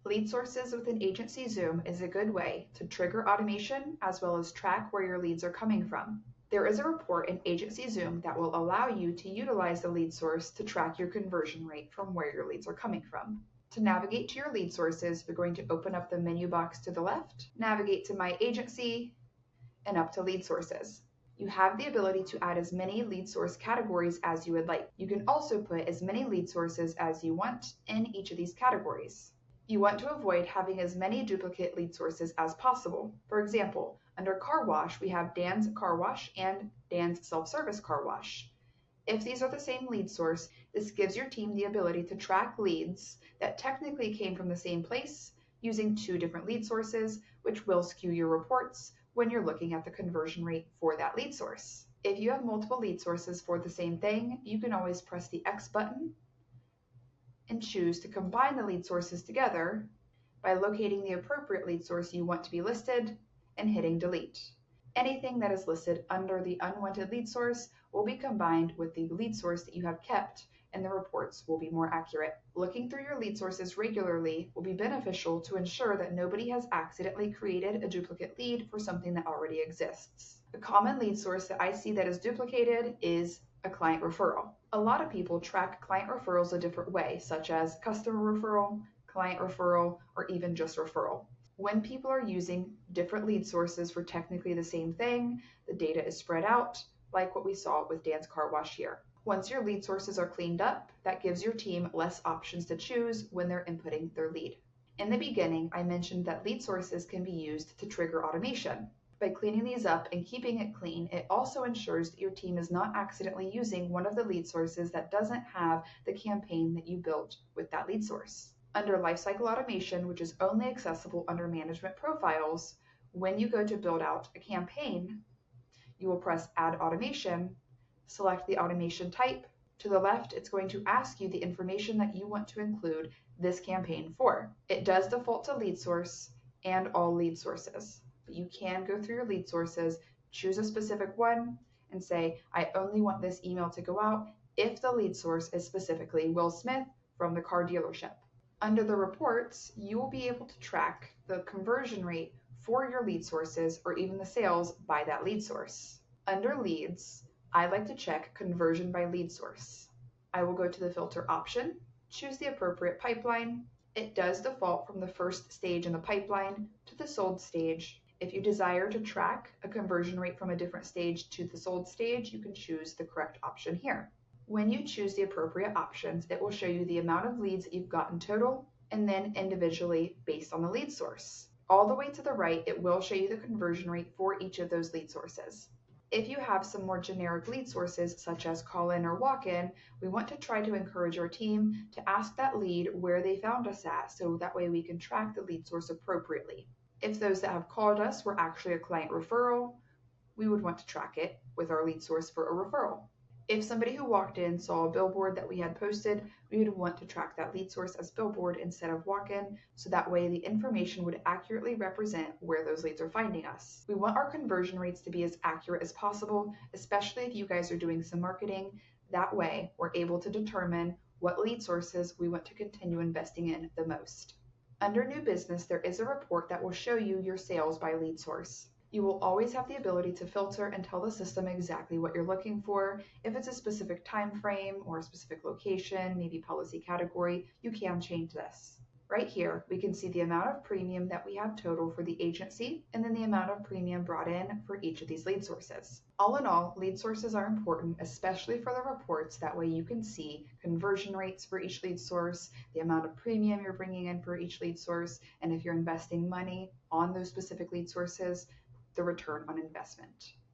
Lead sources within AgencyZoom is a good way to trigger automation as well as track where your leads are coming from. There is a report in AgencyZoom that will allow you to utilize the lead source to track your conversion rate from where your leads are coming from. To navigate to your lead sources, you're going to open up the menu box to the left, navigate to My Agency, and up to Lead Sources. You have the ability to add as many lead source categories as you would like. You can also put as many lead sources as you want in each of these categories. You want to avoid having as many duplicate lead sources as possible. For example, under car wash, we have Dan's Car Wash and Dan's Self-Service Car Wash. If these are the same lead source, this gives your team the ability to track leads that technically came from the same place using two different lead sources, which will skew your reports when you're looking at the conversion rate for that lead source. If you have multiple lead sources for the same thing, you can always press the X button and choose to combine the lead sources together by locating the appropriate lead source you want to be listed and hitting delete. Anything that is listed under the unwanted lead source will be combined with the lead source that you have kept, and the reports will be more accurate. Looking through your lead sources regularly will be beneficial to ensure that nobody has accidentally created a duplicate lead for something that already exists. A common lead source that I see that is duplicated is a client referral. A lot of people track client referrals a different way, such as customer referral, client referral, or even just referral. When people are using different lead sources for technically the same thing, the data is spread out, like what we saw with Dan's Car Wash here. Once your lead sources are cleaned up, that gives your team less options to choose when they're inputting their lead. In the beginning, I mentioned that lead sources can be used to trigger automation. By cleaning these up and keeping it clean, it also ensures that your team is not accidentally using one of the lead sources that doesn't have the campaign that you built with that lead source. Under lifecycle automation, which is only accessible under management profiles, when you go to build out a campaign, you will press Add Automation, select the automation type. To the left, it's going to ask you the information that you want to include this campaign for. It does default to lead source and all lead sources, but you can go through your lead sources, choose a specific one, and say, I only want this email to go out if the lead source is specifically Will Smith from the car dealership. Under the reports, you will be able to track the conversion rate for your lead sources or even the sales by that lead source. Under leads, I like to check conversion by lead source. I will go to the filter option, choose the appropriate pipeline. It does default from the first stage in the pipeline to the sold stage. If you desire to track a conversion rate from a different stage to the sold stage, you can choose the correct option here. When you choose the appropriate options, it will show you the amount of leads that you've gotten total and then individually based on the lead source. All the way to the right, it will show you the conversion rate for each of those lead sources. If you have some more generic lead sources, such as call-in or walk-in, we want to try to encourage our team to ask that lead where they found us at, so that way we can track the lead source appropriately. If those that have called us were actually a client referral, we would want to track it with our lead source for a referral. If somebody who walked in saw a billboard that we had posted, we would want to track that lead source as billboard instead of walk-in, so that way the information would accurately represent where those leads are finding us. We want our conversion rates to be as accurate as possible, especially if you guys are doing some marketing. That way, we're able to determine what lead sources we want to continue investing in the most. Under new business, there is a report that will show you your sales by lead source. You will always have the ability to filter and tell the system exactly what you're looking for. If it's a specific time frame or a specific location, maybe policy category, you can change this. Right here, we can see the amount of premium that we have total for the agency and then the amount of premium brought in for each of these lead sources. All in all, lead sources are important, especially for the reports. That way you can see conversion rates for each lead source, the amount of premium you're bringing in for each lead source, and if you're investing money on those specific lead sources, the return on investment.